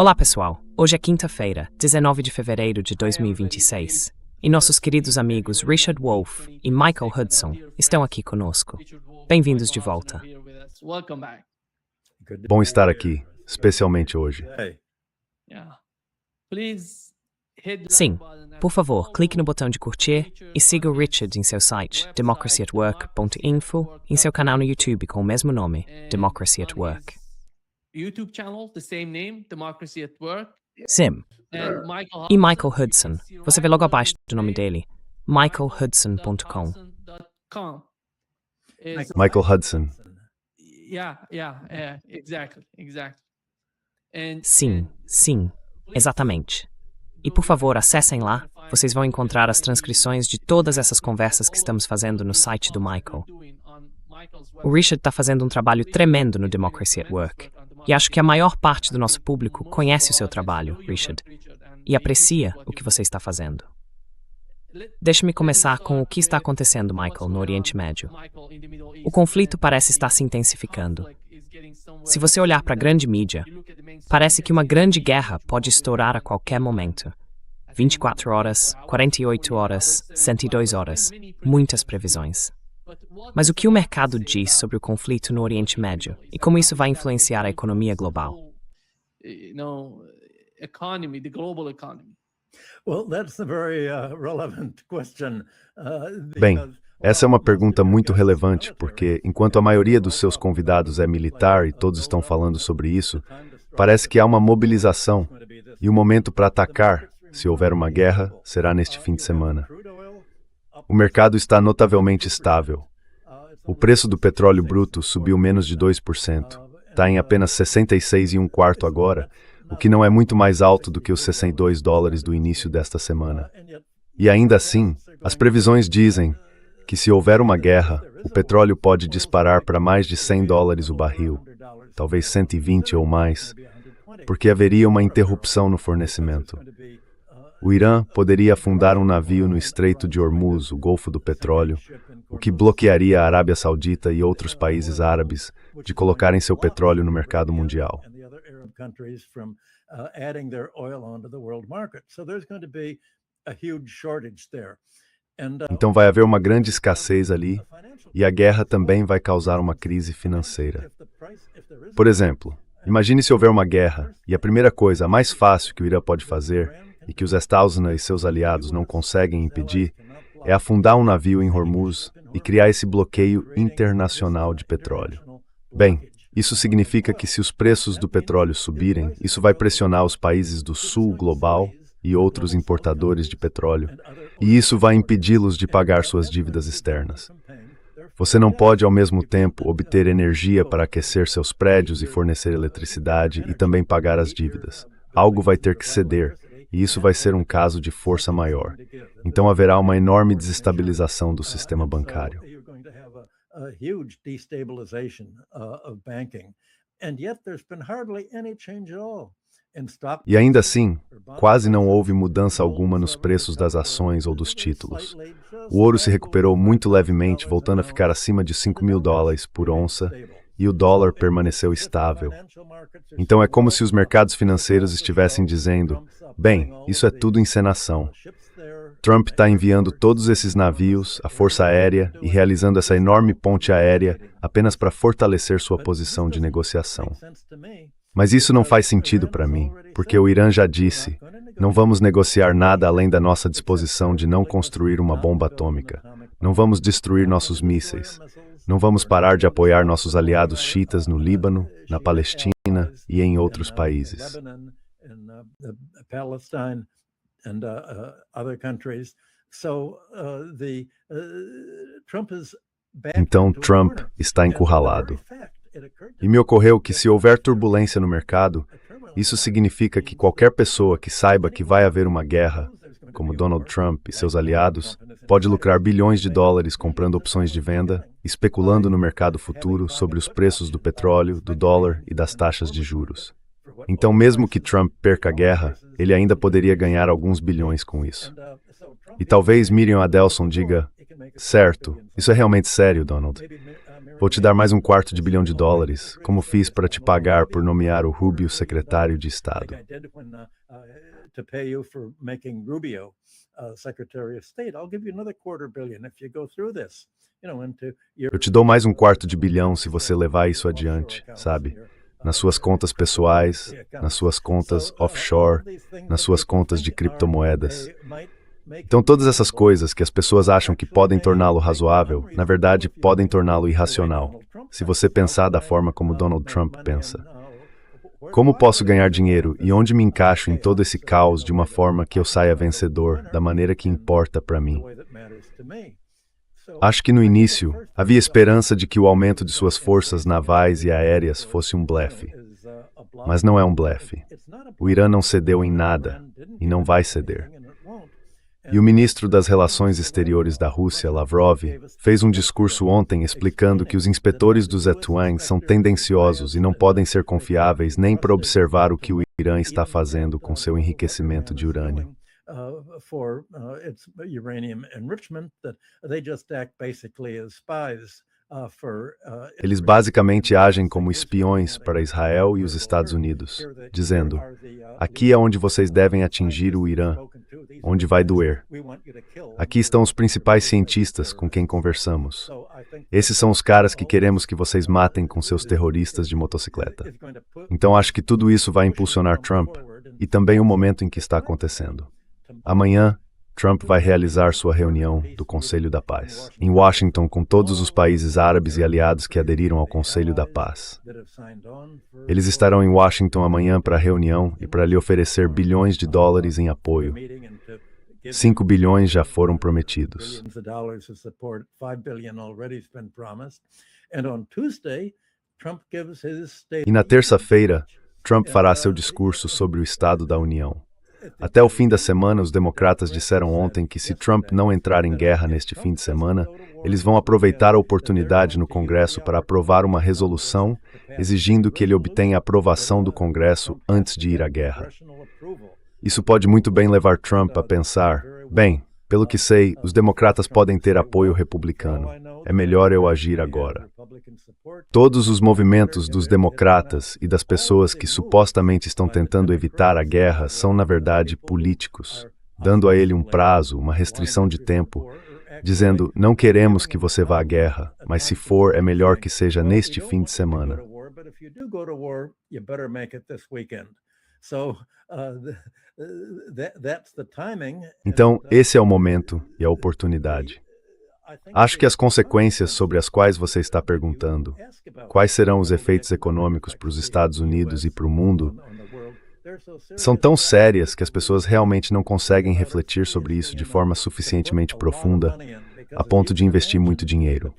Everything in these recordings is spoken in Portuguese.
Olá, pessoal. Hoje é quinta-feira, 19 de fevereiro de 2026. E nossos queridos amigos Richard Wolff e Michael Hudson estão aqui conosco. Bem-vindos de volta. Bom estar aqui, especialmente hoje. Sim, por favor, clique no botão de curtir e siga o Richard em seu site, democracyatwork.info, em seu canal no YouTube com o mesmo nome, Democracy at Work. YouTube channel, the same name, Democracy at Work. Sim. E Michael Hudson, você vê logo abaixo do nome dele, michaelhudson.com. Michael Hudson. Exactly. Sim, exatamente. E por favor, acessem lá, vocês vão encontrar as transcrições de todas essas conversas que estamos fazendo no site do Michael. O Richard está fazendo um trabalho tremendo no Democracy at Work. E acho que a maior parte do nosso público conhece o seu trabalho, Richard, e aprecia o que você está fazendo. Deixe-me começar com o que está acontecendo, Michael, no Oriente Médio. O conflito parece estar se intensificando. Se você olhar para a grande mídia, parece que uma grande guerra pode estourar a qualquer momento. 24 horas, 48 horas, 102 horas, muitas previsões. Mas o que o mercado diz sobre o conflito no Oriente Médio e como isso vai influenciar a economia global? Bem, essa é uma pergunta muito relevante, porque enquanto a maioria dos seus convidados é militar e todos estão falando sobre isso, parece que há uma mobilização e o momento para atacar, se houver uma guerra, será neste fim de semana. O mercado está notavelmente estável. O preço do petróleo bruto subiu menos de 2%. Está em apenas 66,25 agora, o que não é muito mais alto do que os $62 do início desta semana. E ainda assim, as previsões dizem que se houver uma guerra, o petróleo pode disparar para mais de $100 o barril, talvez 120 ou mais, porque haveria uma interrupção no fornecimento. O Irã poderia afundar um navio no Estreito de Hormuz, o Golfo do Petróleo, o que bloquearia a Arábia Saudita e outros países árabes de colocarem seu petróleo no mercado mundial. Então vai haver uma grande escassez ali, e a guerra também vai causar uma crise financeira. Por exemplo, imagine se houver uma guerra, e a primeira coisa, a mais fácil que o Irã pode fazer, e que os Estados e seus aliados não conseguem impedir, é afundar um navio em Hormuz e criar esse bloqueio internacional de petróleo. Bem, isso significa que se os preços do petróleo subirem, isso vai pressionar os países do sul global e outros importadores de petróleo, e isso vai impedi-los de pagar suas dívidas externas. Você não pode, ao mesmo tempo, obter energia para aquecer seus prédios e fornecer eletricidade e também pagar as dívidas. Algo vai ter que ceder. E isso vai ser um caso de força maior. Então haverá uma enorme desestabilização do sistema bancário. E ainda assim, quase não houve mudança alguma nos preços das ações ou dos títulos. O ouro se recuperou muito levemente, voltando a ficar acima de $5.000 por onça, e o dólar permaneceu estável. Então é como se os mercados financeiros estivessem dizendo: bem, isso é tudo encenação. Trump está enviando todos esses navios, a força aérea, e realizando essa enorme ponte aérea apenas para fortalecer sua posição de negociação. Mas isso não faz sentido para mim, porque o Irã já disse: não vamos negociar nada além da nossa disposição de não construir uma bomba atômica. Não vamos destruir nossos mísseis. Não vamos parar de apoiar nossos aliados xiitas no Líbano, na Palestina e em outros países. Então Trump está encurralado. E me ocorreu que se houver turbulência no mercado, isso significa que qualquer pessoa que saiba que vai haver uma guerra, como Donald Trump e seus aliados, pode lucrar bilhões de dólares comprando opções de venda, especulando no mercado futuro sobre os preços do petróleo, do dólar e das taxas de juros. Então, mesmo que Trump perca a guerra, ele ainda poderia ganhar alguns bilhões com isso. E talvez Miriam Adelson diga: certo, isso é realmente sério, Donald. Vou te dar mais $250 milhão, como fiz para te pagar por nomear o Rubio secretário de Estado. Eu te dou mais $250 milhão se você levar isso adiante, sabe? Nas suas contas pessoais, nas suas contas offshore, nas suas contas de criptomoedas. Então, todas essas coisas que as pessoas acham que podem torná-lo razoável, na verdade, podem torná-lo irracional, se você pensar da forma como Donald Trump pensa. Como posso ganhar dinheiro e onde me encaixo em todo esse caos de uma forma que eu saia vencedor, da maneira que importa para mim? Acho que no início, havia esperança de que o aumento de suas forças navais e aéreas fosse um blefe. Mas não é um blefe. O Irã não cedeu em nada e não vai ceder. E o ministro das Relações Exteriores da Rússia, Lavrov, fez um discurso ontem explicando que os inspetores do Zhejiang são tendenciosos e não podem ser confiáveis nem para observar o que o Irã está fazendo com seu enriquecimento de urânio. Eles basicamente agem como espiões para Israel e os Estados Unidos, dizendo: aqui é onde vocês devem atingir o Irã, onde vai doer. Aqui estão os principais cientistas com quem conversamos. Esses são os caras que queremos que vocês matem com seus terroristas de motocicleta. Então acho que tudo isso vai impulsionar Trump e também o momento em que está acontecendo. Amanhã, Trump vai realizar sua reunião do Conselho da Paz, em Washington, com todos os países árabes e aliados que aderiram ao Conselho da Paz. Eles estarão em Washington amanhã para a reunião e para lhe oferecer bilhões de dólares em apoio. 5 bilhões já foram prometidos. E na terça-feira, Trump fará seu discurso sobre o Estado da União. Até o fim da semana, os democratas disseram ontem que se Trump não entrar em guerra neste fim de semana, eles vão aproveitar a oportunidade no Congresso para aprovar uma resolução exigindo que ele obtenha a aprovação do Congresso antes de ir à guerra. Isso pode muito bem levar Trump a pensar: bem, pelo que sei, os democratas podem ter apoio republicano. É melhor eu agir agora. Todos os movimentos dos democratas e das pessoas que supostamente estão tentando evitar a guerra são, na verdade, políticos, dando a ele um prazo, uma restrição de tempo, dizendo: não queremos que você vá à guerra, mas se for, é melhor que seja neste fim de semana. Então, esse é o momento e a oportunidade. Acho que as consequências sobre as quais você está perguntando, quais serão os efeitos econômicos para os Estados Unidos e para o mundo, são tão sérias que as pessoas realmente não conseguem refletir sobre isso de forma suficientemente profunda, a ponto de investir muito dinheiro.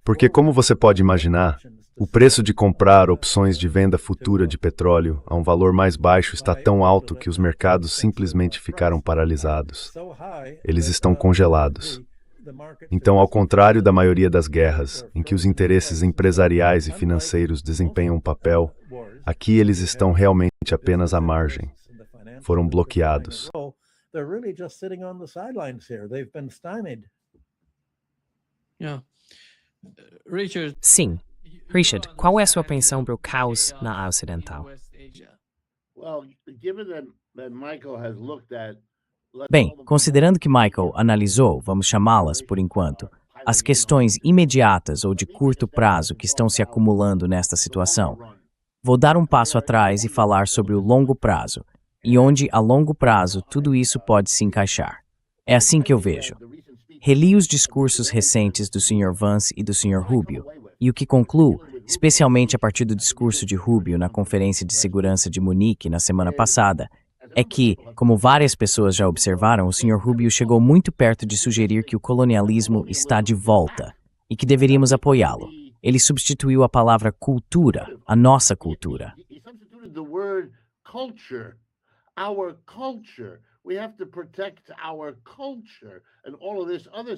Porque, como você pode imaginar, o preço de comprar opções de venda futura de petróleo a um valor mais baixo está tão alto que os mercados simplesmente ficaram paralisados. Eles estão congelados. Então, ao contrário da maioria das guerras, em que os interesses empresariais e financeiros desempenham um papel, aqui eles estão realmente apenas à margem. Foram bloqueados. Sim. Richard, qual é a sua pensão para o caos na Ásia Ocidental? Bem, considerando que Michael analisou, vamos chamá-las por enquanto, as questões imediatas ou de curto prazo que estão se acumulando nesta situação, vou dar um passo atrás e falar sobre o longo prazo, e onde a longo prazo tudo isso pode se encaixar. É assim que eu vejo. Reli os discursos recentes do Sr. Vance e do Sr. Rubio, e o que concluo, especialmente a partir do discurso de Rubio na Conferência de Segurança de Munique na semana passada, é que, como várias pessoas já observaram, o Sr. Rubio chegou muito perto de sugerir que o colonialismo está de volta e que deveríamos apoiá-lo. Ele substituiu a palavra cultura, a nossa cultura.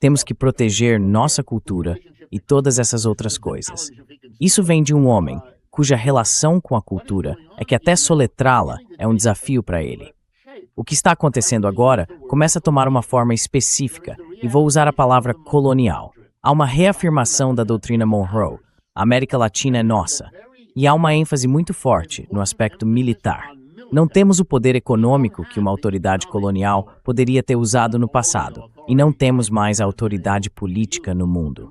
Temos que proteger nossa cultura e todas essas outras coisas. Isso vem de um homem cuja relação com a cultura é que até soletrá-la é um desafio para ele. O que está acontecendo agora começa a tomar uma forma específica, e vou usar a palavra colonial. Há uma reafirmação da doutrina Monroe, a América Latina é nossa, e há uma ênfase muito forte no aspecto militar. Não temos o poder econômico que uma autoridade colonial poderia ter usado no passado, e não temos mais a autoridade política no mundo.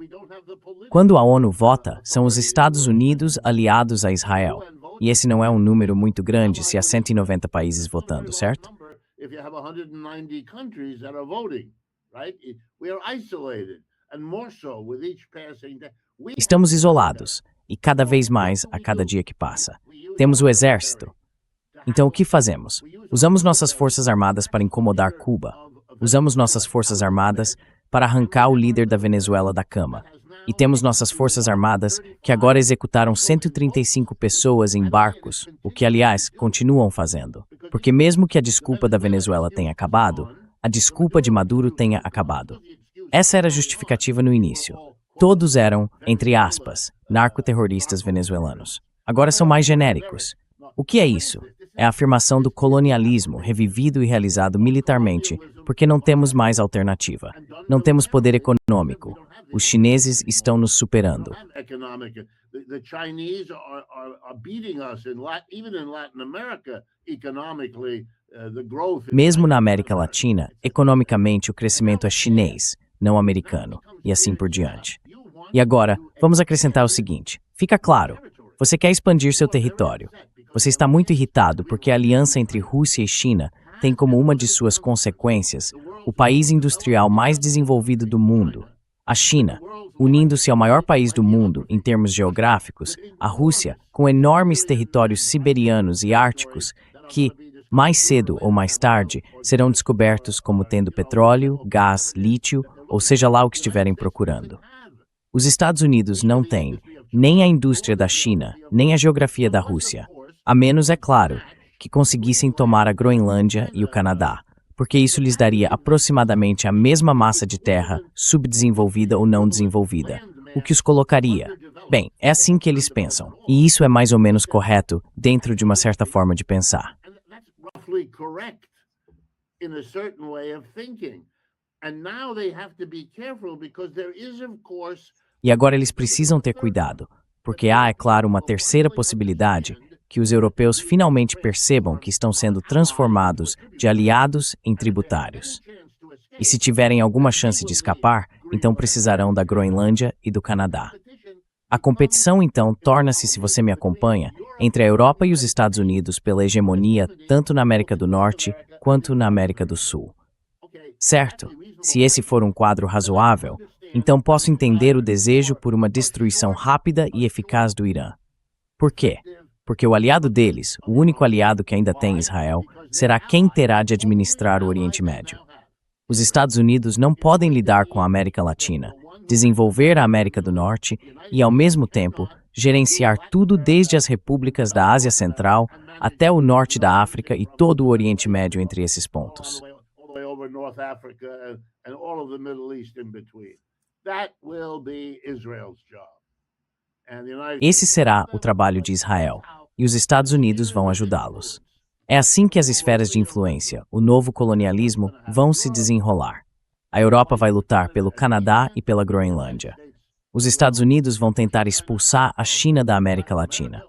Quando a ONU vota, são os Estados Unidos aliados a Israel. E esse não é um número muito grande se há 190 países votando, certo? Estamos isolados, e cada vez mais a cada dia que passa. Temos o exército. Então o que fazemos? Usamos nossas forças armadas para incomodar Cuba. Usamos nossas forças armadas para arrancar o líder da Venezuela da cama. E temos nossas forças armadas que agora executaram 135 pessoas em barcos, o que, aliás, continuam fazendo. Porque mesmo que a desculpa da Venezuela tenha acabado, a desculpa de Maduro tenha acabado. Essa era a justificativa no início. Todos eram, entre aspas, narcoterroristas venezuelanos. Agora são mais genéricos. O que é isso? É a afirmação do colonialismo revivido e realizado militarmente, porque não temos mais alternativa. Não temos poder econômico. Os chineses estão nos superando. Mesmo na América Latina, economicamente o crescimento é chinês, não americano, e assim por diante. E agora, vamos acrescentar o seguinte. Fica claro, você quer expandir seu território. Você está muito irritado porque a aliança entre Rússia e China tem como uma de suas consequências o país industrial mais desenvolvido do mundo, a China, unindo-se ao maior país do mundo em termos geográficos, a Rússia, com enormes territórios siberianos e árticos que, mais cedo ou mais tarde, serão descobertos como tendo petróleo, gás, lítio, ou seja lá o que estiverem procurando. Os Estados Unidos não têm nem a indústria da China, nem a geografia da Rússia, a menos, é claro, que conseguissem tomar a Groenlândia e o Canadá, porque isso lhes daria aproximadamente a mesma massa de terra, subdesenvolvida ou não desenvolvida, o que os colocaria. Bem, é assim que eles pensam, e isso é mais ou menos correto dentro de uma certa forma de pensar. E agora eles precisam ter cuidado, porque há, é claro, uma terceira possibilidade, que os europeus finalmente percebam que estão sendo transformados de aliados em tributários. E se tiverem alguma chance de escapar, então precisarão da Groenlândia e do Canadá. A competição, então, torna-se, se você me acompanha, entre a Europa e os Estados Unidos pela hegemonia tanto na América do Norte quanto na América do Sul. Certo? Se esse for um quadro razoável, então posso entender o desejo por uma destruição rápida e eficaz do Irã. Por quê? Porque o aliado deles, o único aliado que ainda tem Israel, será quem terá de administrar o Oriente Médio. Os Estados Unidos não podem lidar com a América Latina, desenvolver a América do Norte e, ao mesmo tempo, gerenciar tudo desde as repúblicas da Ásia Central até o norte da África e todo o Oriente Médio entre esses pontos. Esse será o trabalho de Israel, e os Estados Unidos vão ajudá-los. É assim que as esferas de influência, o novo colonialismo, vão se desenrolar. A Europa vai lutar pelo Canadá e pela Groenlândia. Os Estados Unidos vão tentar expulsar a China da América Latina.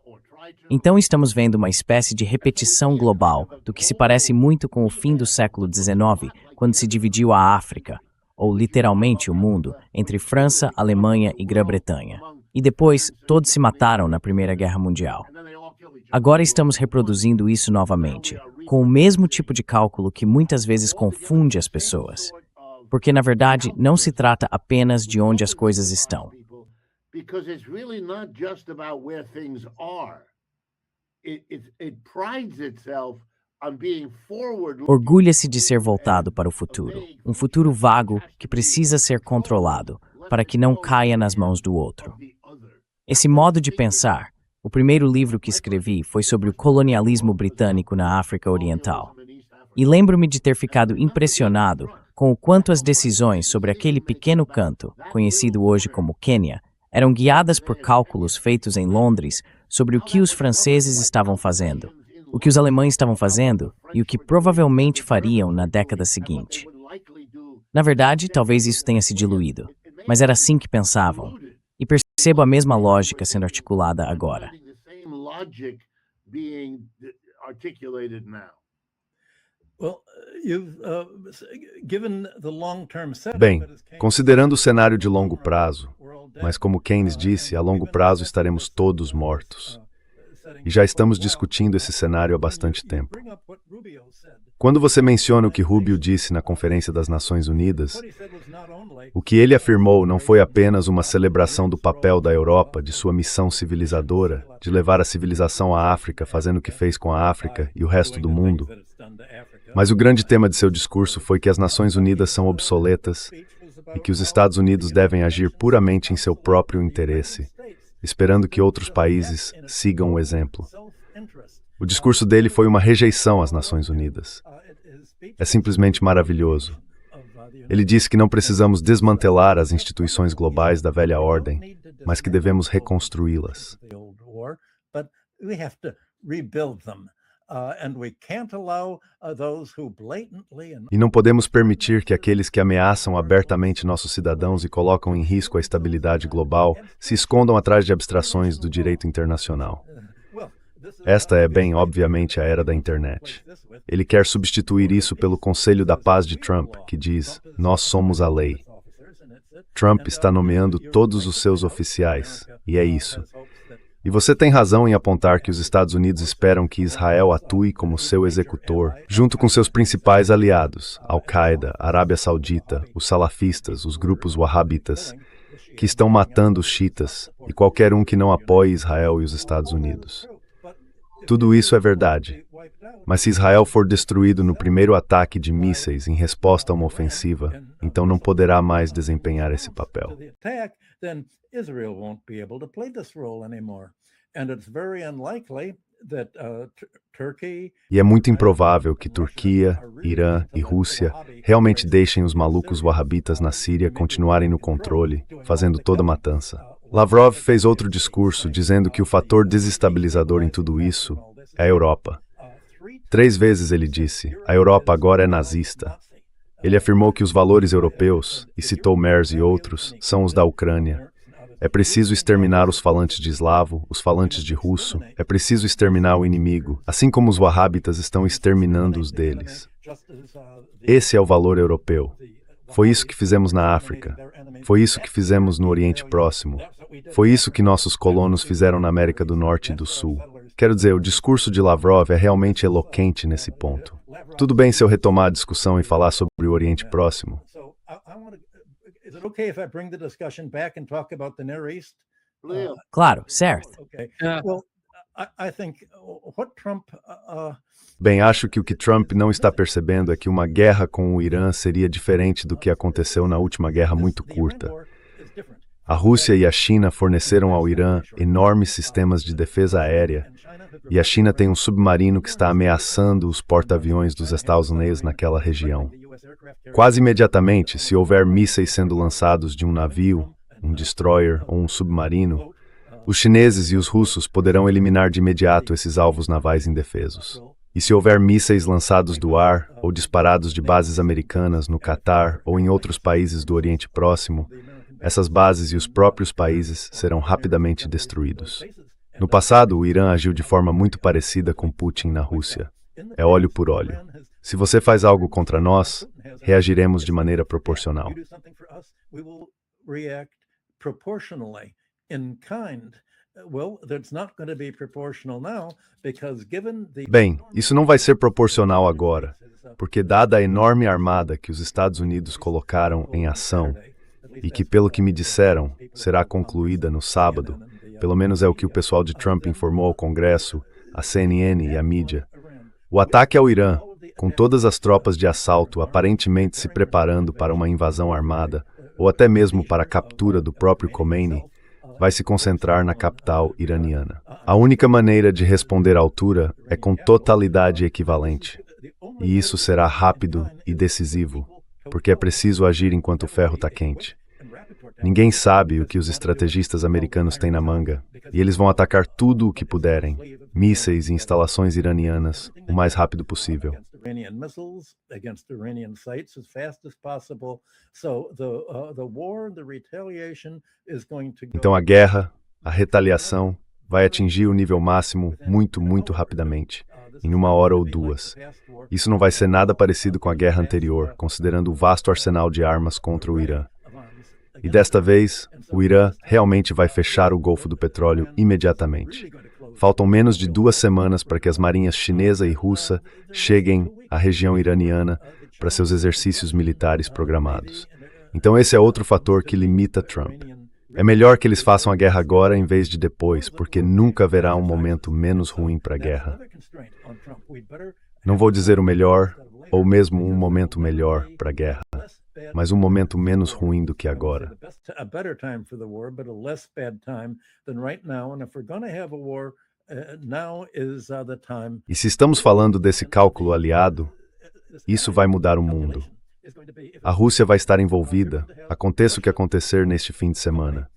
Então estamos vendo uma espécie de repetição global do que se parece muito com o fim do século XIX, quando se dividiu a África, ou literalmente o mundo, entre França, Alemanha e Grã-Bretanha. E depois, todos se mataram na Primeira Guerra Mundial. Agora estamos reproduzindo isso novamente, com o mesmo tipo de cálculo que muitas vezes confunde as pessoas. Porque, na verdade, não se trata apenas de onde as coisas estão. Orgulha-se de ser voltado para o futuro, um futuro vago que precisa ser controlado, para que não caia nas mãos do outro. Esse modo de pensar, o primeiro livro que escrevi foi sobre o colonialismo britânico na África Oriental. E lembro-me de ter ficado impressionado com o quanto as decisões sobre aquele pequeno canto, conhecido hoje como Quênia, eram guiadas por cálculos feitos em Londres sobre o que os franceses estavam fazendo, o que os alemães estavam fazendo e o que provavelmente fariam na década seguinte. Na verdade, talvez isso tenha se diluído. mas era assim que pensavam. E percebo a mesma lógica sendo articulada agora. Bem, considerando o cenário de longo prazo, mas como Keynes disse, a longo prazo estaremos todos mortos. E já estamos discutindo esse cenário há bastante tempo. Quando você menciona o que Rubio disse na Conferência das Nações Unidas, o que ele afirmou não foi apenas uma celebração do papel da Europa, de sua missão civilizadora, de levar a civilização à África, fazendo o que fez com a África e o resto do mundo, mas o grande tema de seu discurso foi que as Nações Unidas são obsoletas e que os Estados Unidos devem agir puramente em seu próprio interesse, esperando que outros países sigam o exemplo. O discurso dele foi uma rejeição às Nações Unidas. É simplesmente maravilhoso. Ele disse que não precisamos desmantelar as instituições globais da velha ordem, mas que devemos reconstruí-las. E não podemos permitir que aqueles que ameaçam abertamente nossos cidadãos e colocam em risco a estabilidade global se escondam atrás de abstrações do direito internacional. Esta é, bem, obviamente, a era da internet. Ele quer substituir isso pelo Conselho da Paz de Trump, que diz: nós somos a lei. Trump está nomeando todos os seus oficiais, e é isso. E você tem razão em apontar que os Estados Unidos esperam que Israel atue como seu executor, junto com seus principais aliados, Al-Qaeda, Arábia Saudita, os salafistas, os grupos wahhabitas, que estão matando os xiitas, e qualquer um que não apoie Israel e os Estados Unidos. Tudo isso é verdade. Mas se Israel for destruído no primeiro ataque de mísseis em resposta a uma ofensiva, então não poderá mais desempenhar esse papel. E é muito improvável que Turquia, Irã e Rússia realmente deixem os malucos wahhabitas na Síria continuarem no controle, fazendo toda a matança. Lavrov fez outro discurso dizendo que o fator desestabilizador em tudo isso é a Europa. 3 vezes ele disse: a Europa agora é nazista. Ele afirmou que os valores europeus, e citou Merz e outros, são os da Ucrânia. É preciso exterminar os falantes de eslavo, os falantes de russo. É preciso exterminar o inimigo, assim como os wahhabitas estão exterminando os deles. Esse é o valor europeu. Foi isso que fizemos na África. Foi isso que fizemos no Oriente Próximo. Foi isso que nossos colonos fizeram na América do Norte e do Sul. Quero dizer, o discurso de Lavrov é realmente eloquente nesse ponto. Tudo bem se eu retomar a discussão e falar sobre o Oriente Próximo? Claro, certo. Bem, acho que o que Trump não está percebendo é que uma guerra com o Irã seria diferente do que aconteceu na última guerra muito curta. A Rússia e a China forneceram ao Irã enormes sistemas de defesa aérea, e a China tem um submarino que está ameaçando os porta-aviões dos Estados Unidos naquela região. Quase imediatamente, se houver mísseis sendo lançados de um navio, um destroyer ou um submarino, os chineses e os russos poderão eliminar de imediato esses alvos navais indefesos. E se houver mísseis lançados do ar ou disparados de bases americanas no Catar ou em outros países do Oriente Próximo, essas bases e os próprios países serão rapidamente destruídos. No passado, o Irã agiu de forma muito parecida com Putin na Rússia. É olho por olho. Se você faz algo contra nós, reagiremos de maneira proporcional. Bem, isso não vai ser proporcional agora, porque dada a enorme armada que os Estados Unidos colocaram em ação, e que, pelo que me disseram, será concluída no sábado, pelo menos é o que o pessoal de Trump informou ao Congresso, a CNN e a mídia. O ataque ao Irã, com todas as tropas de assalto aparentemente se preparando para uma invasão armada, ou até mesmo para a captura do próprio Khomeini, vai se concentrar na capital iraniana. A única maneira de responder à altura é com totalidade equivalente. E isso será rápido e decisivo, porque é preciso agir enquanto o ferro está quente. Ninguém sabe o que os estrategistas americanos têm na manga, e eles vão atacar tudo o que puderem, mísseis e instalações iranianas, o mais rápido possível. Então a guerra, a retaliação, vai atingir o nível máximo muito rapidamente, em 1 hora ou 2. Isso não vai ser nada parecido com a guerra anterior, considerando o vasto arsenal de armas contra o Irã. E desta vez, o Irã realmente vai fechar o Golfo do Petróleo imediatamente. Faltam menos de 2 semanas para que as marinhas chinesa e russa cheguem à região iraniana para seus exercícios militares programados. Então esse é outro fator que limita Trump. É melhor que eles façam a guerra agora em vez de depois, porque nunca haverá um momento menos ruim para a guerra. Não vou dizer o melhor, ou mesmo um momento melhor para a guerra, mas um momento menos ruim do que agora. E se estamos falando desse cálculo aliado, isso vai mudar o mundo. A Rússia vai estar envolvida, aconteça o que acontecer neste fim de semana.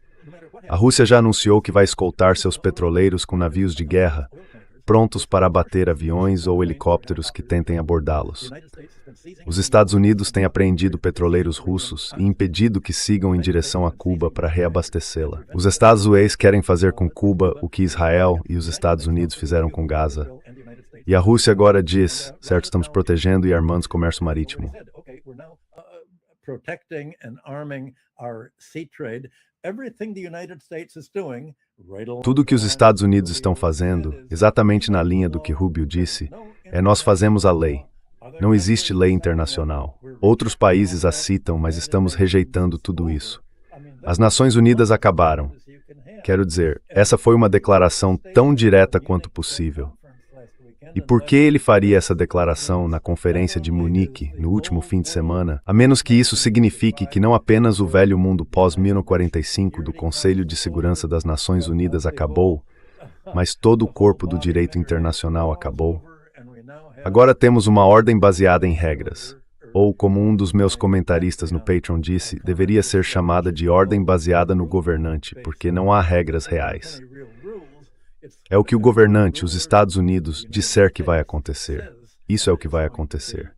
A Rússia já anunciou que vai escoltar seus petroleiros com navios de guerra, prontos para abater aviões ou helicópteros que tentem abordá-los. Os Estados Unidos têm apreendido petroleiros russos e impedido que sigam em direção a Cuba para reabastecê-la. Os Estados Unidos querem fazer com Cuba o que Israel e os Estados Unidos fizeram com Gaza. E a Rússia agora diz, certo, estamos protegendo e armando o comércio marítimo. Tudo o que os Estados Unidos estão fazendo, exatamente na linha do que Rubio disse, é nós fazemos a lei. Não existe lei internacional. Outros países a citam, mas estamos rejeitando tudo isso. As Nações Unidas acabaram. Quero dizer, essa foi uma declaração tão direta quanto possível. E por que ele faria essa declaração na Conferência de Munique, no último fim de semana, a menos que isso signifique que não apenas o velho mundo pós-1945 do Conselho de Segurança das Nações Unidas acabou, mas todo o corpo do direito internacional acabou? Agora temos uma ordem baseada em regras, ou, como um dos meus comentaristas no Patreon disse, deveria ser chamada de ordem baseada no governante, porque não há regras reais. É o que o governante, os Estados Unidos, disser que vai acontecer. Isso é o que vai acontecer.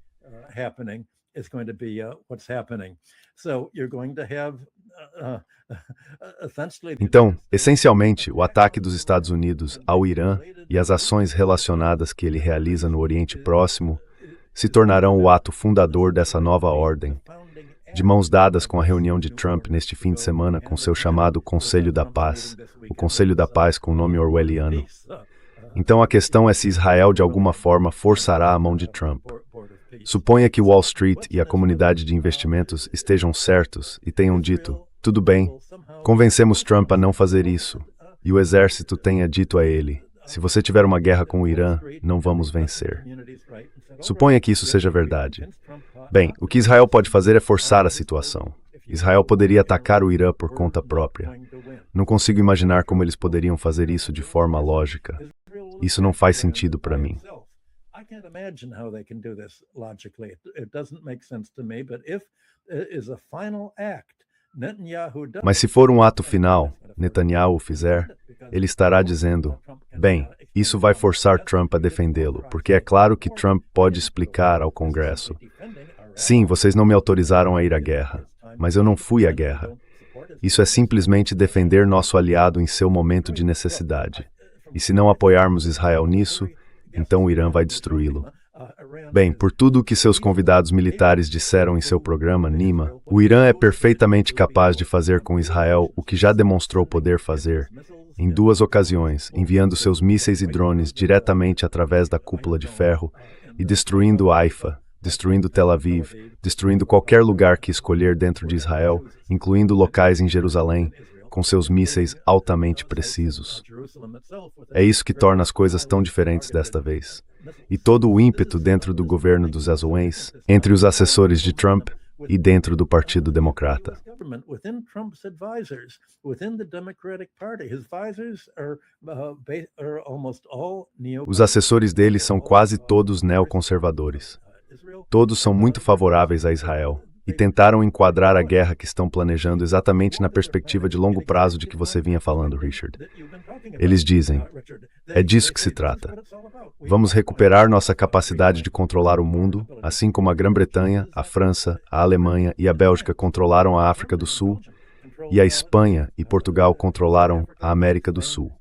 Então, essencialmente, o ataque dos Estados Unidos ao Irã e as ações relacionadas que ele realiza no Oriente Próximo se tornarão o ato fundador dessa nova ordem, de mãos dadas com a reunião de Trump neste fim de semana com seu chamado Conselho da Paz, o Conselho da Paz com nome orwelliano. Então a questão é se Israel de alguma forma forçará a mão de Trump. Suponha que Wall Street e a comunidade de investimentos estejam certos e tenham dito, tudo bem, convencemos Trump a não fazer isso, e o exército tenha dito a ele, se você tiver uma guerra com o Irã, não vamos vencer. Suponha que isso seja verdade. Bem, o que Israel pode fazer é forçar a situação. Israel poderia atacar o Irã por conta própria. Não consigo imaginar como eles poderiam fazer isso de forma lógica. Isso não faz sentido para mim. Mas se for um ato final, Netanyahu o fizer, ele estará dizendo, bem, isso vai forçar Trump a defendê-lo, porque é claro que Trump pode explicar ao Congresso. Sim, vocês não me autorizaram a ir à guerra, mas eu não fui à guerra. Isso é simplesmente defender nosso aliado em seu momento de necessidade. E se não apoiarmos Israel nisso, então o Irã vai destruí-lo. Bem, por tudo o que seus convidados militares disseram em seu programa, Nima, o Irã é perfeitamente capaz de fazer com Israel o que já demonstrou poder fazer, em 2 ocasiões, enviando seus mísseis e drones diretamente através da cúpula de ferro e destruindo Haifa, destruindo Tel Aviv, destruindo qualquer lugar que escolher dentro de Israel, incluindo locais em Jerusalém, com seus mísseis altamente precisos. É isso que torna as coisas tão diferentes desta vez. E todo o ímpeto dentro do governo dos Owens, entre os assessores de Trump e dentro do Partido Democrata. Os assessores dele são quase todos neoconservadores. Todos são muito favoráveis a Israel. e tentaram enquadrar a guerra que estão planejando exatamente na perspectiva de longo prazo de que você vinha falando, Richard. Eles dizem, é disso que se trata. Vamos recuperar nossa capacidade de controlar o mundo, assim como a Grã-Bretanha, a França, a Alemanha e a Bélgica controlaram a África do Sul, e a Espanha e Portugal controlaram a América do Sul.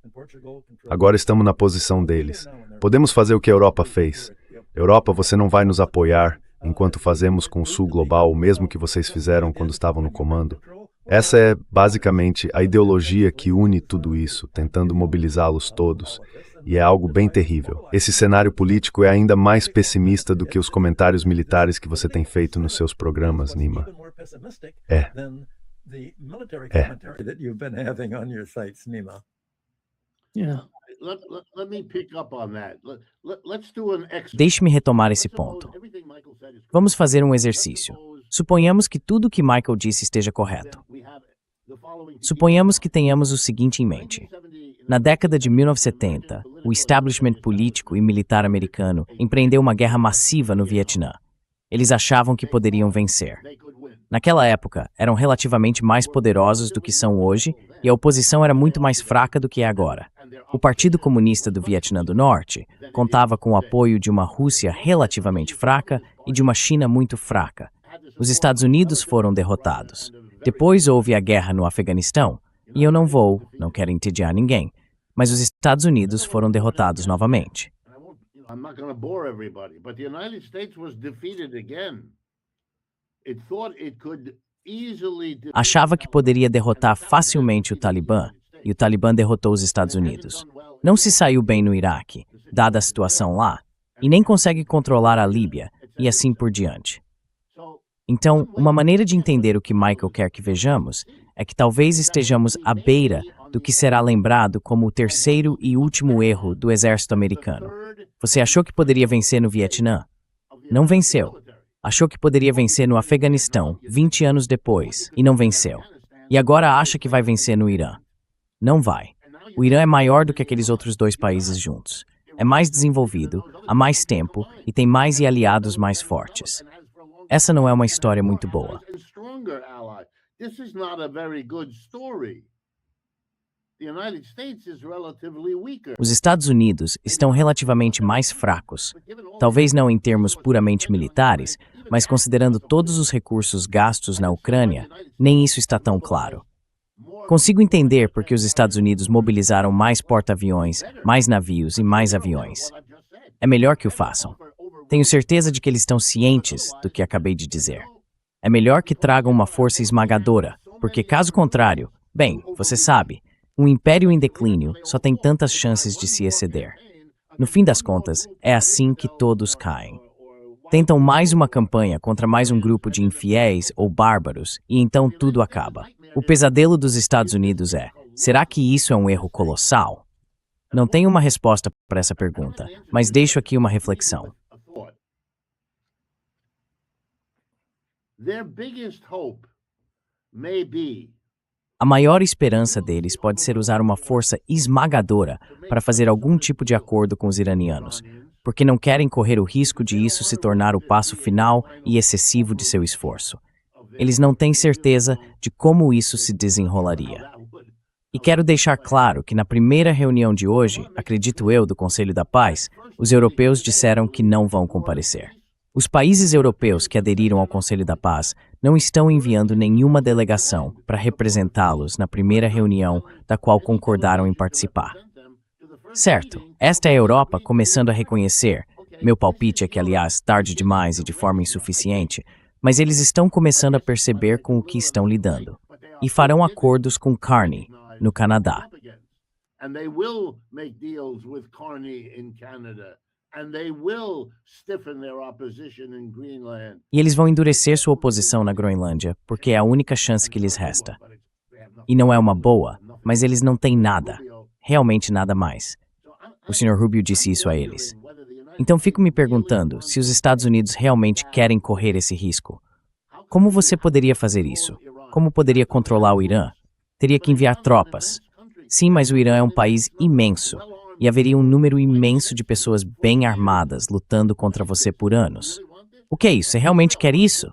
Agora estamos na posição deles. Podemos fazer o que a Europa fez. Europa, você não vai nos apoiar enquanto fazemos com o Sul Global o mesmo que vocês fizeram quando estavam no comando. Essa é, basicamente, a ideologia que une tudo isso, tentando mobilizá-los todos. E é algo bem terrível. Esse cenário político é ainda mais pessimista do que os comentários militares que você tem feito nos seus programas, Nima. É. Deixe-me retomar esse ponto. Vamos fazer um exercício. Suponhamos que tudo o que Michael disse esteja correto. Suponhamos que tenhamos o seguinte em mente. Na década de 1970, o establishment político e militar americano empreendeu uma guerra massiva no Vietnã. Eles achavam que poderiam vencer. Naquela época, eram relativamente mais poderosos do que são hoje e a oposição era muito mais fraca do que é agora. O Partido Comunista do Vietnã do Norte contava com o apoio de uma Rússia relativamente fraca e de uma China muito fraca. Os Estados Unidos foram derrotados. Depois houve a guerra no Afeganistão, e eu não quero entediar ninguém, mas os Estados Unidos foram derrotados novamente. Achava que poderia derrotar facilmente o Talibã, e o Talibã derrotou os Estados Unidos. Não se saiu bem no Iraque, dada a situação lá, e nem consegue controlar a Líbia, e assim por diante. Então, uma maneira de entender o que Michael quer que vejamos é que talvez estejamos à beira do que será lembrado como o terceiro e último erro do exército americano. Você achou que poderia vencer no Vietnã? Não venceu. Achou que poderia vencer no Afeganistão 20 anos depois e não venceu. E agora acha que vai vencer no Irã. Não vai. O Irã é maior do que aqueles outros dois países juntos. É mais desenvolvido, há mais tempo e tem mais aliados mais fortes. Essa não é uma história muito boa. Os Estados Unidos estão relativamente mais fracos, talvez não em termos puramente militares, mas considerando todos os recursos gastos na Ucrânia, nem isso está tão claro. Consigo entender porque os Estados Unidos mobilizaram mais porta-aviões, mais navios e mais aviões. É melhor que o façam. Tenho certeza de que eles estão cientes do que acabei de dizer. É melhor que tragam uma força esmagadora, porque caso contrário, bem, você sabe, um império em declínio só tem tantas chances de se exceder. No fim das contas, é assim que todos caem. Tentam mais uma campanha contra mais um grupo de infiéis ou bárbaros e então tudo acaba. O pesadelo dos Estados Unidos é, será que isso é um erro colossal? Não tenho uma resposta para essa pergunta, mas deixo aqui uma reflexão. A maior esperança deles pode ser usar uma força esmagadora para fazer algum tipo de acordo com os iranianos, porque não querem correr o risco de isso se tornar o passo final e excessivo de seu esforço. Eles não têm certeza de como isso se desenrolaria. E quero deixar claro que na primeira reunião de hoje, acredito eu, do Conselho da Paz, os europeus disseram que não vão comparecer. Os países europeus que aderiram ao Conselho da Paz não estão enviando nenhuma delegação para representá-los na primeira reunião da qual concordaram em participar. Certo, esta é a Europa começando a reconhecer, meu palpite é que, aliás, tarde demais e de forma insuficiente, mas eles estão começando a perceber com o que estão lidando, e farão acordos com Carney, no Canadá. E eles vão endurecer sua oposição na Groenlândia, porque é a única chance que lhes resta. E não é uma boa, mas eles não têm nada, realmente nada mais. O Sr. Rubio disse isso a eles. Então fico me perguntando se os Estados Unidos realmente querem correr esse risco. Como você poderia fazer isso? Como poderia controlar o Irã? Teria que enviar tropas. Sim, mas o Irã é um país imenso. E haveria um número imenso de pessoas bem armadas lutando contra você por anos. O que é isso? Você realmente quer isso?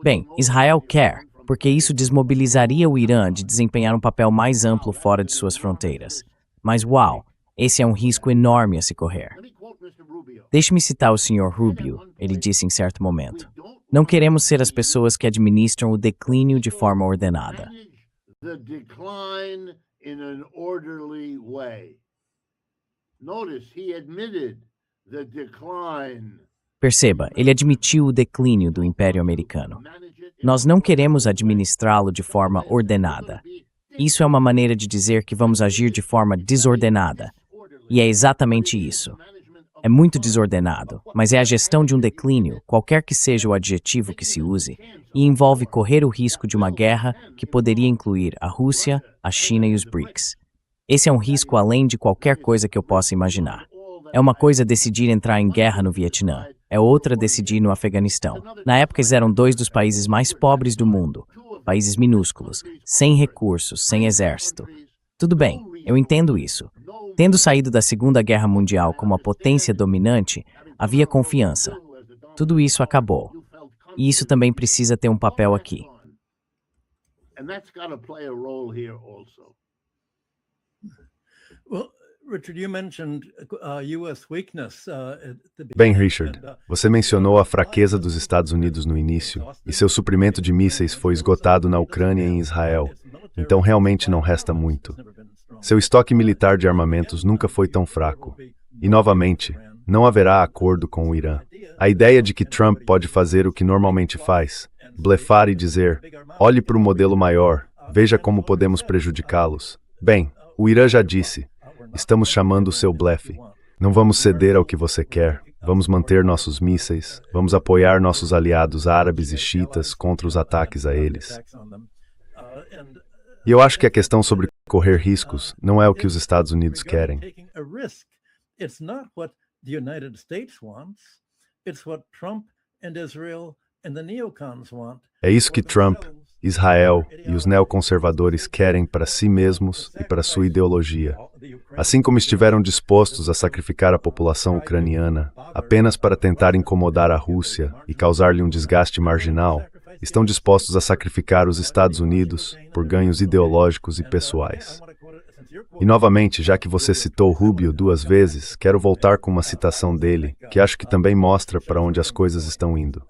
Bem, Israel quer, porque isso desmobilizaria o Irã de desempenhar um papel mais amplo fora de suas fronteiras. Mas uau, esse é um risco enorme a se correr. Deixe-me citar o Sr. Rubio, ele disse em certo momento. Não queremos ser as pessoas que administram o declínio de forma ordenada. Perceba, ele admitiu o declínio do Império Americano. Nós não queremos administrá-lo de forma ordenada. Isso é uma maneira de dizer que vamos agir de forma desordenada. E é exatamente isso. É muito desordenado, mas é a gestão de um declínio, qualquer que seja o adjetivo que se use, e envolve correr o risco de uma guerra que poderia incluir a Rússia, a China e os BRICS. Esse é um risco além de qualquer coisa que eu possa imaginar. É uma coisa decidir entrar em guerra no Vietnã, é outra decidir no Afeganistão. Na época eles eram dois dos países mais pobres do mundo, países minúsculos, sem recursos, sem exército. Tudo bem, eu entendo isso. Tendo saído da Segunda Guerra Mundial como a potência dominante, havia confiança. Tudo isso acabou. E isso também precisa ter um papel aqui. Bem, Richard, você mencionou a fraqueza dos Estados Unidos no início, e seu suprimento de mísseis foi esgotado na Ucrânia e em Israel, então realmente não resta muito. Seu estoque militar de armamentos nunca foi tão fraco. E, novamente, não haverá acordo com o Irã. A ideia de que Trump pode fazer o que normalmente faz, blefar e dizer, olhe para o modelo maior, veja como podemos prejudicá-los. Bem, o Irã já disse, estamos chamando o seu blefe. Não vamos ceder ao que você quer, vamos manter nossos mísseis, vamos apoiar nossos aliados árabes e xiitas contra os ataques a eles. E eu acho que a questão sobre correr riscos não é o que os Estados Unidos querem. É isso que Trump, Israel e os neoconservadores querem para si mesmos e para sua ideologia. Assim como estiveram dispostos a sacrificar a população ucraniana apenas para tentar incomodar a Rússia e causar-lhe um desgaste marginal, estão dispostos a sacrificar os Estados Unidos por ganhos ideológicos e pessoais. E novamente, já que você citou Rubio 2 vezes, quero voltar com uma citação dele, que acho que também mostra para onde as coisas estão indo.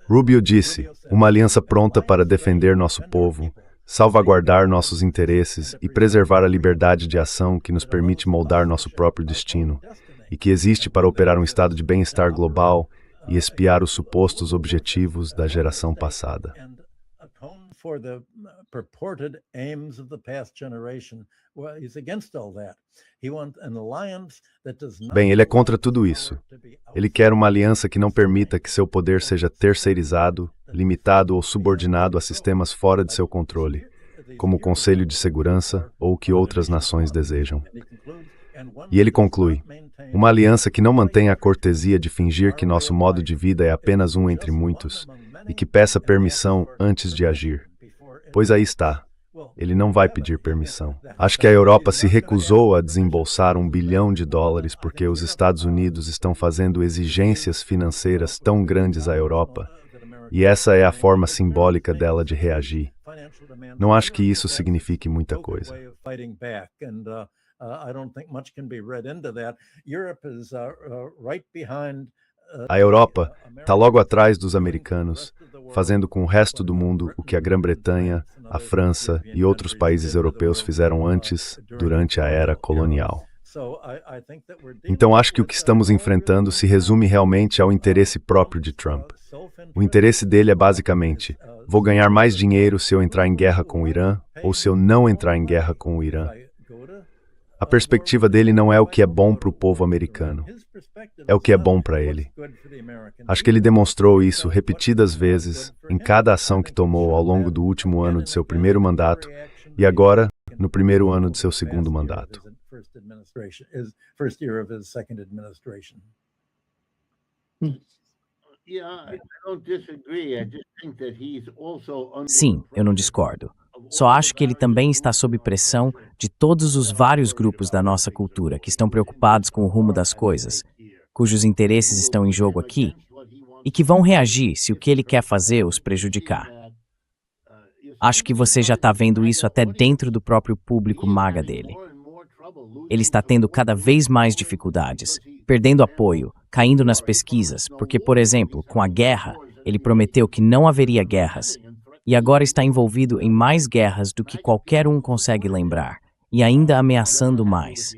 Rubio disse, uma aliança pronta para defender nosso povo, salvaguardar nossos interesses e preservar a liberdade de ação que nos permite moldar nosso próprio destino, e que existe para operar um estado de bem-estar global e espiar os supostos objetivos da geração passada. Bem, ele é contra tudo isso. Ele quer uma aliança que não permita que seu poder seja terceirizado, limitado ou subordinado a sistemas fora de seu controle, como o Conselho de Segurança ou o que outras nações desejam. E ele conclui, uma aliança que não mantenha a cortesia de fingir que nosso modo de vida é apenas um entre muitos e que peça permissão antes de agir. Pois aí está, ele não vai pedir permissão. Acho que a Europa se recusou a desembolsar $1 bilhão porque os Estados Unidos estão fazendo exigências financeiras tão grandes à Europa, e essa é a forma simbólica dela de reagir. Não acho que isso signifique muita coisa. A Europa está logo atrás dos americanos, fazendo com o resto do mundo o que a Grã-Bretanha, a França e outros países europeus fizeram antes, durante a era colonial. Então acho que o que estamos enfrentando se resume realmente ao interesse próprio de Trump. O interesse dele é basicamente, vou ganhar mais dinheiro se eu entrar em guerra com o Irã ou se eu não entrar em guerra com o Irã. A perspectiva dele não é o que é bom para o povo americano, é o que é bom para ele. Acho que ele demonstrou isso repetidas vezes em cada ação que tomou ao longo do último ano de seu primeiro mandato e agora no primeiro ano de seu segundo mandato. Sim, eu não discordo. Só acho que ele também está sob pressão de todos os vários grupos da nossa cultura que estão preocupados com o rumo das coisas, cujos interesses estão em jogo aqui, e que vão reagir se o que ele quer fazer os prejudicar. Acho que você já está vendo isso até dentro do próprio público MAGA dele. Ele está tendo cada vez mais dificuldades, perdendo apoio, caindo nas pesquisas, porque, por exemplo, com a guerra, ele prometeu que não haveria guerras, e agora está envolvido em mais guerras do que qualquer um consegue lembrar, e ainda ameaçando mais.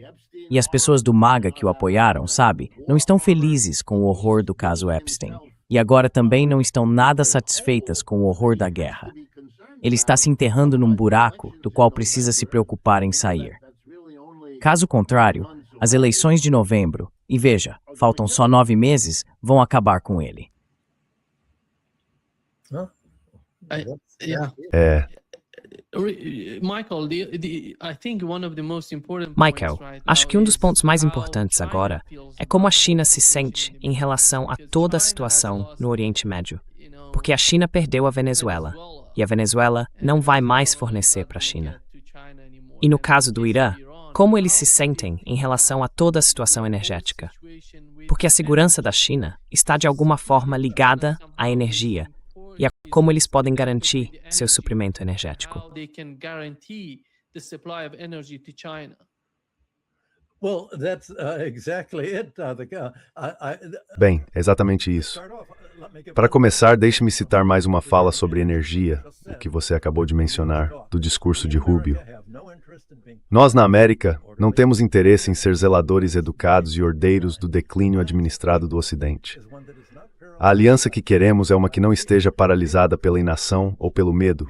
E as pessoas do MAGA que o apoiaram, sabe, não estão felizes com o horror do caso Epstein, e agora também não estão nada satisfeitas com o horror da guerra. Ele está se enterrando num buraco do qual precisa se preocupar em sair. Caso contrário, as eleições de novembro, e veja, faltam só 9 meses, vão acabar com ele. Yeah. Michael, I think one of the most important Michael, points right acho now que um dos is pontos mais how importantes China agora feels é como a about China se sente em relação a toda a situação no Oriente Médio. Porque a China perdeu a Venezuela, e a Venezuela não vai mais fornecer para a China. E no caso do Irã, como eles se sentem em relação a toda a situação energética? Porque a segurança da China está de alguma forma ligada à energia e a como eles podem garantir seu suprimento energético. how they can guarantee the supply of energy to China. Well, that's exactly it. Bem, é exatamente isso. Para começar, deixe-me citar mais uma fala sobre energia, o que você acabou de mencionar, do discurso de Rubio. Nós, na América, não temos interesse em ser zeladores educados e ordeiros do declínio administrado do Ocidente. A aliança que queremos é uma que não esteja paralisada pela inação ou pelo medo.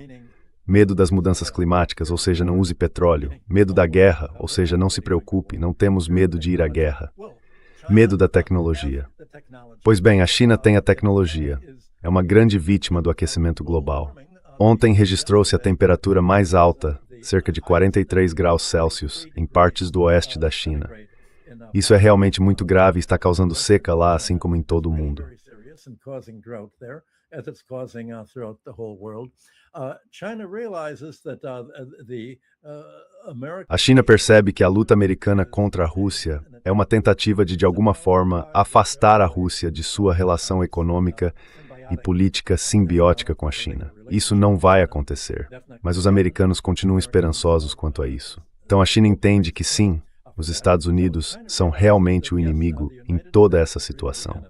Medo das mudanças climáticas, ou seja, não use petróleo. Medo da guerra, ou seja, não se preocupe, não temos medo de ir à guerra. Medo da tecnologia. Pois bem, a China tem a tecnologia. É uma grande vítima do aquecimento global. Ontem registrou-se a temperatura mais alta, cerca de 43 graus Celsius, em partes do oeste da China. Isso é realmente muito grave e está causando seca lá, assim como em todo o mundo. A China percebe que a luta americana contra a Rússia é uma tentativa de alguma forma, afastar a Rússia de sua relação econômica e política simbiótica com a China. Isso não vai acontecer, mas os americanos continuam esperançosos quanto a isso. Então a China entende que sim, os Estados Unidos são realmente o inimigo em toda essa situação.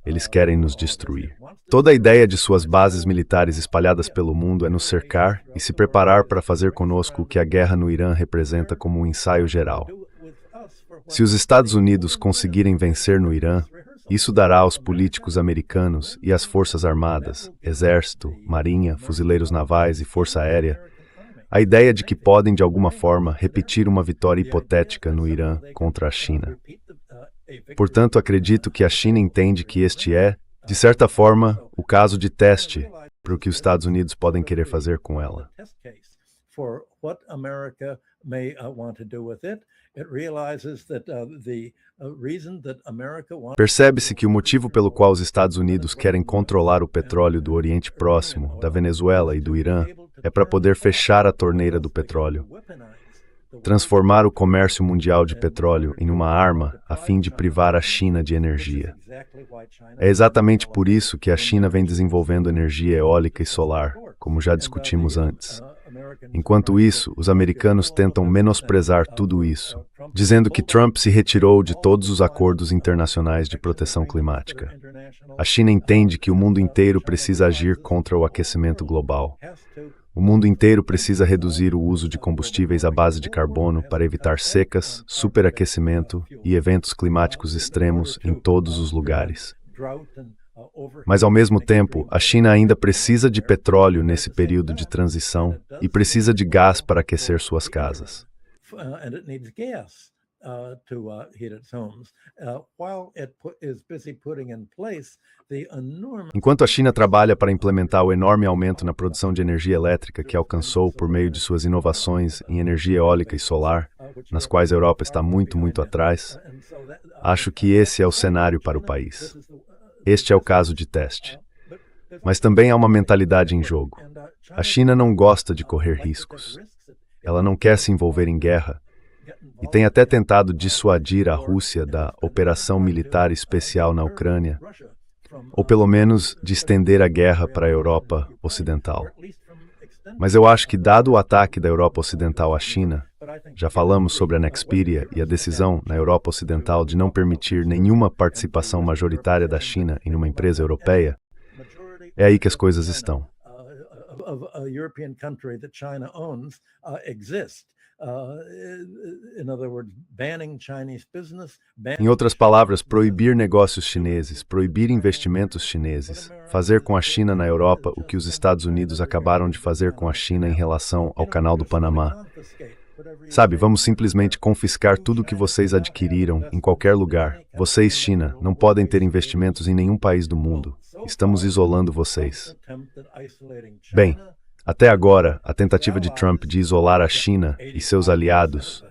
Eles querem nos destruir. Toda a ideia de suas bases militares espalhadas pelo mundo é nos cercar e se preparar para fazer conosco o que a guerra no Irã representa como um ensaio geral. Se os Estados Unidos conseguirem vencer no Irã, isso dará aos políticos americanos e às forças armadas, exército, marinha, fuzileiros navais e força aérea, a ideia de que podem, de alguma forma, repetir uma vitória hipotética no Irã contra a China. Portanto, acredito que a China entende que este é, de certa forma, o caso de teste para o que os Estados Unidos podem querer fazer com ela. Percebe-se que o motivo pelo qual os Estados Unidos querem controlar o petróleo do Oriente Próximo, da Venezuela e do Irã é para poder fechar a torneira do petróleo. Transformar o comércio mundial de petróleo em uma arma a fim de privar a China de energia. É exatamente por isso que a China vem desenvolvendo energia eólica e solar, como já discutimos antes. Enquanto isso, os americanos tentam menosprezar tudo isso, dizendo que Trump se retirou de todos os acordos internacionais de proteção climática. A China entende que o mundo inteiro precisa agir contra o aquecimento global. O mundo inteiro precisa reduzir o uso de combustíveis à base de carbono para evitar secas, superaquecimento e eventos climáticos extremos em todos os lugares. Mas, ao mesmo tempo, a China ainda precisa de petróleo nesse período de transição e precisa de gás para aquecer suas casas. Enquanto a China trabalha para implementar o enorme aumento na produção de energia elétrica que alcançou por meio de suas inovações em energia eólica e solar, nas quais a Europa está muito atrás, acho que esse é o cenário para o país. Este é o caso de teste. Mas também há uma mentalidade em jogo. A China não gosta de correr riscos. Ela não quer se envolver em guerra e tem até tentado dissuadir a Rússia da operação militar especial na Ucrânia, ou pelo menos de estender a guerra para a Europa Ocidental. Mas eu acho que, dado o ataque da Europa Ocidental à China, já falamos sobre a Nexperia e a decisão na Europa Ocidental de não permitir nenhuma participação majoritária da China em uma empresa europeia, é aí que as coisas estão. Em outras palavras, proibir negócios chineses, proibir investimentos chineses, fazer com a China na Europa o que os Estados Unidos acabaram de fazer com a China em relação ao Canal do Panamá. Sabe, vamos simplesmente confiscar tudo o que vocês adquiriram em qualquer lugar. Vocês, China, não podem ter investimentos em nenhum país do mundo. Estamos isolando vocês. Bem, até agora, a tentativa de Trump de isolar a China e seus aliados,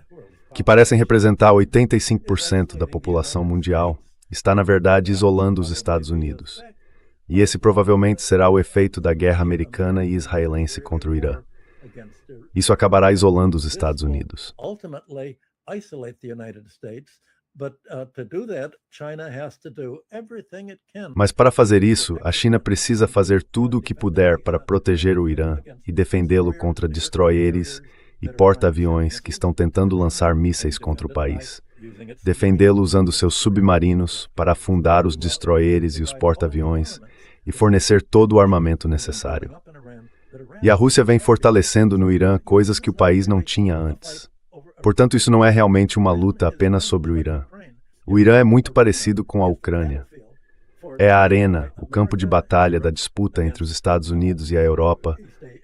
que parecem representar 85% da população mundial, está, na verdade, isolando os Estados Unidos. E esse provavelmente será o efeito da guerra americana e israelense contra o Irã. Isso acabará isolando os Estados Unidos. Mas para fazer isso, a China precisa fazer tudo o que puder para proteger o Irã e defendê-lo contra destroyers e porta-aviões que estão tentando lançar mísseis contra o país. Defendê-lo usando seus submarinos para afundar os destroyers e os porta-aviões e fornecer todo o armamento necessário. E a Rússia vem fortalecendo no Irã coisas que o país não tinha antes. Portanto, isso não é realmente uma luta apenas sobre o Irã. O Irã é muito parecido com a Ucrânia. É a arena, o campo de batalha da disputa entre os Estados Unidos e a Europa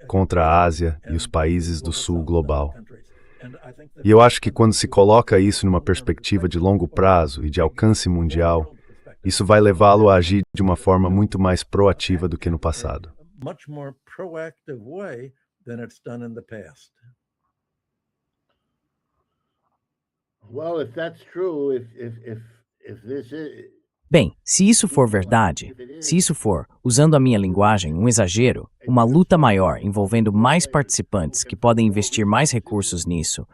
contra a Ásia e os países do sul global. E eu acho que quando se coloca isso numa perspectiva de longo prazo e de alcance mundial, isso vai levá-lo a agir de uma forma muito mais proativa do que no passado. Bem, se isso for verdade, se isso for, usando a minha linguagem, um exagero, uma luta maior envolvendo mais participantes que podem investir mais recursos nisso,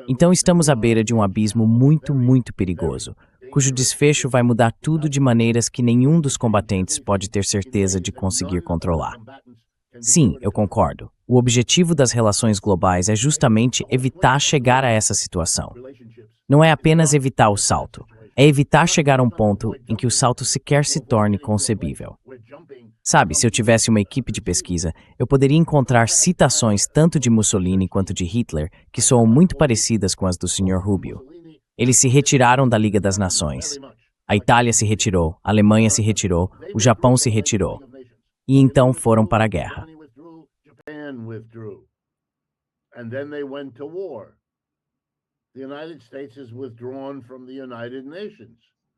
então estamos à beira de um abismo muito, muito perigoso, cujo desfecho vai mudar tudo de maneiras que nenhum dos combatentes pode ter certeza de conseguir controlar. Sim, eu concordo. O objetivo das relações globais é justamente evitar chegar a essa situação. Não é apenas evitar o salto, é evitar chegar a um ponto em que o salto sequer se torne concebível. Sabe, se eu tivesse uma equipe de pesquisa, eu poderia encontrar citações tanto de Mussolini quanto de Hitler que soam muito parecidas com as do Sr. Rubio. Eles se retiraram da Liga das Nações. A Itália se retirou, a Alemanha se retirou, o Japão se retirou. E então foram para a guerra.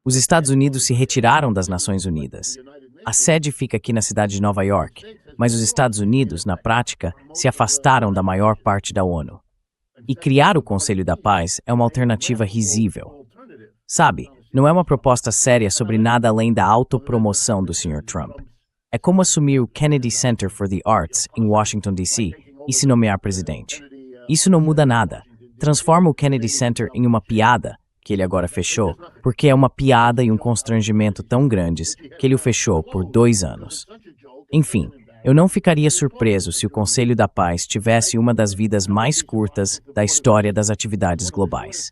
Os Estados Unidos se retiraram das Nações Unidas. A sede fica aqui na cidade de Nova York, mas os Estados Unidos, na prática, se afastaram da maior parte da ONU. E criar o Conselho da Paz é uma alternativa risível. Sabe, não é uma proposta séria sobre nada além da autopromoção do Sr. Trump. É como assumir o Kennedy Center for the Arts em Washington, D.C. e se nomear presidente. Isso não muda nada. Transforma o Kennedy Center em uma piada, que ele agora fechou, porque é uma piada e um constrangimento tão grandes que ele o fechou por 2 anos. Enfim, eu não ficaria surpreso se o Conselho da Paz tivesse uma das vidas mais curtas da história das atividades globais.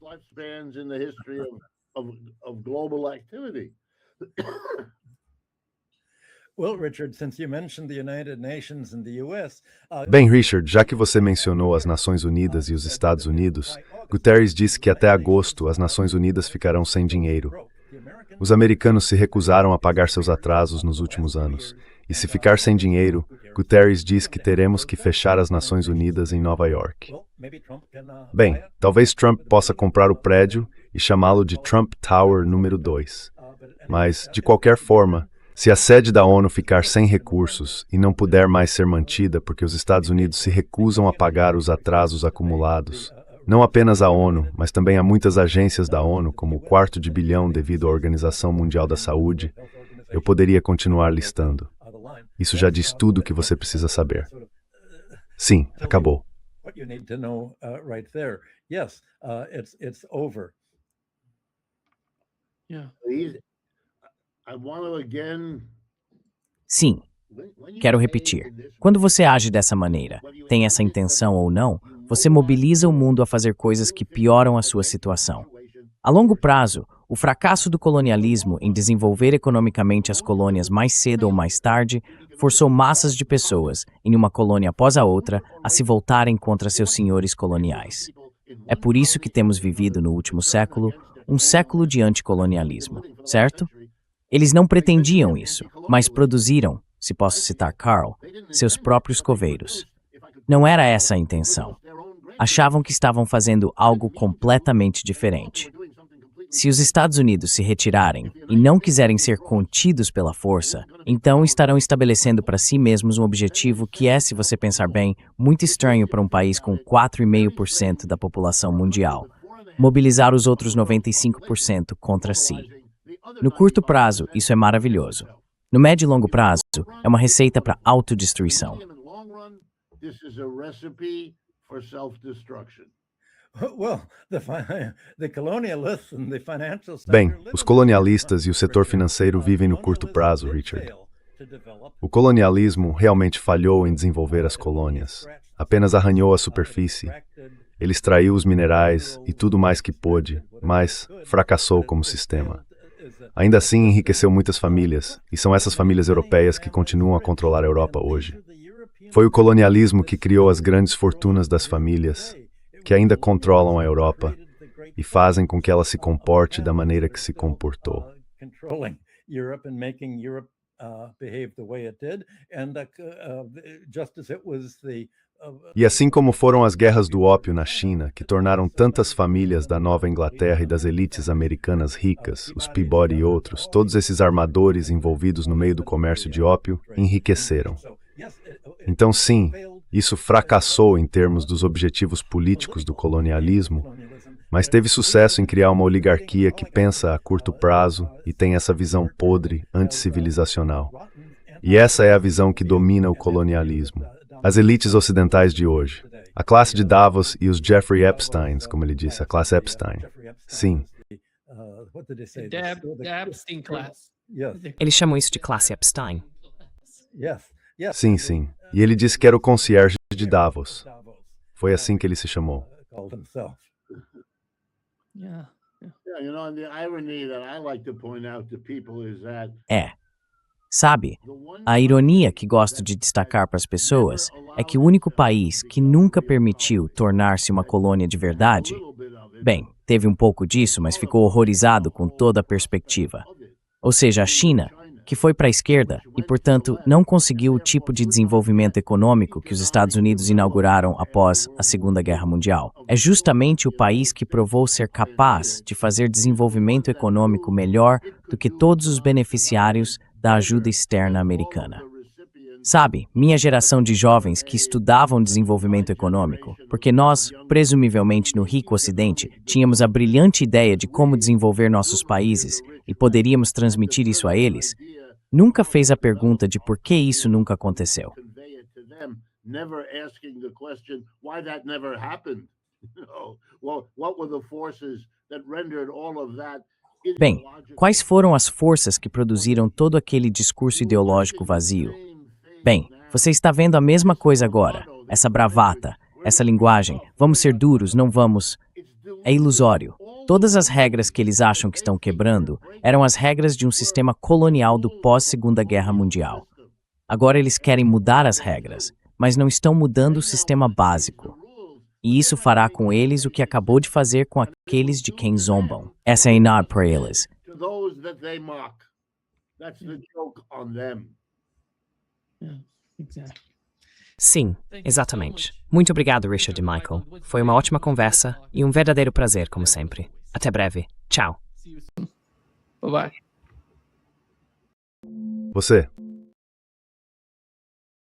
Bem, Richard, já que você mencionou as Nações Unidas e os Estados Unidos, Guterres disse que até agosto as Nações Unidas ficarão sem dinheiro. Os americanos se recusaram a pagar seus atrasos nos últimos anos. E se ficar sem dinheiro, Guterres diz que teremos que fechar as Nações Unidas em Nova York. Bem, talvez Trump possa comprar o prédio e chamá-lo de Trump Tower número 2. Mas, de qualquer forma, se a sede da ONU ficar sem recursos e não puder mais ser mantida porque os Estados Unidos se recusam a pagar os atrasos acumulados, não apenas a ONU, mas também a muitas agências da ONU, como o $250 bilhão devido à Organização Mundial da Saúde, eu poderia continuar listando. Isso já diz tudo o que você precisa saber. Sim, acabou. Sim, quero repetir. Quando você age dessa maneira, tem essa intenção ou não, você mobiliza o mundo a fazer coisas que pioram a sua situação. A longo prazo, o fracasso do colonialismo em desenvolver economicamente as colônias mais cedo ou mais tarde forçou massas de pessoas, em uma colônia após a outra, a se voltarem contra seus senhores coloniais. É por isso que temos vivido no último século um século de anticolonialismo, certo? Eles não pretendiam isso, mas produziram, se posso citar Carl, seus próprios coveiros. Não era essa a intenção. Achavam que estavam fazendo algo completamente diferente. Se os Estados Unidos se retirarem e não quiserem ser contidos pela força, então estarão estabelecendo para si mesmos um objetivo que é, se você pensar bem, muito estranho para um país com 4,5% da população mundial: mobilizar os outros 95% contra si. No curto prazo, isso é maravilhoso. No médio e longo prazo, é uma receita para autodestruição. Bem, os colonialistas e o setor financeiro vivem no curto prazo, Richard. O colonialismo realmente falhou em desenvolver as colônias. Apenas arranhou a superfície. Ele extraiu os minerais e tudo mais que pôde, mas fracassou como sistema. Ainda assim, enriqueceu muitas famílias, e são essas famílias europeias que continuam a controlar a Europa hoje. Foi o colonialismo que criou as grandes fortunas das famílias, que ainda controlam a Europa e fazem com que ela se comporte da maneira que se comportou. E assim como foram as guerras do ópio na China, que tornaram tantas famílias da Nova Inglaterra e das elites americanas ricas, os Peabody e outros, todos esses armadores envolvidos no meio do comércio de ópio, enriqueceram. Então, sim, isso fracassou em termos dos objetivos políticos do colonialismo, mas teve sucesso em criar uma oligarquia que pensa a curto prazo e tem essa visão podre, anticivilizacional. E essa é a visão que domina o colonialismo. As elites ocidentais de hoje, a classe de Davos e os Jeffrey Epsteins, como ele disse, a classe Epstein. Sim. The Epstein class. Eles chamam isso de classe Epstein. Sim, sim. E ele disse que era o concierge de Davos. Foi assim que ele se chamou. Sabe, a ironia que gosto de destacar para as pessoas é que o único país que nunca permitiu tornar-se uma colônia de verdade, bem, teve um pouco disso, mas ficou horrorizado com toda a perspectiva. Ou seja, a China, que foi para a esquerda e, portanto, não conseguiu o tipo de desenvolvimento econômico que os Estados Unidos inauguraram após a Segunda Guerra Mundial. É justamente o país que provou ser capaz de fazer desenvolvimento econômico melhor do que todos os beneficiários da ajuda externa americana. Sabe, minha geração de jovens que estudavam desenvolvimento econômico, porque nós, presumivelmente no rico Ocidente, tínhamos a brilhante ideia de como desenvolver nossos países e poderíamos transmitir isso a eles, nunca fez a pergunta de por que isso nunca aconteceu. Bem, quais foram as forças que produziram todo aquele discurso ideológico vazio? Bem, você está vendo a mesma coisa agora, essa bravata, essa linguagem, vamos ser duros, não vamos... É ilusório. Todas as regras que eles acham que estão quebrando eram as regras de um sistema colonial do pós-Segunda Guerra Mundial. Agora eles querem mudar as regras, mas não estão mudando o sistema básico. E isso fará com eles o que acabou de fazer com aqueles de quem zombam. Essa é a inad para eles. Sim, exatamente. Muito obrigado, Richard e Michael. Foi uma ótima conversa e um verdadeiro prazer, como sempre. Até breve. Tchau. Bye-bye. Você,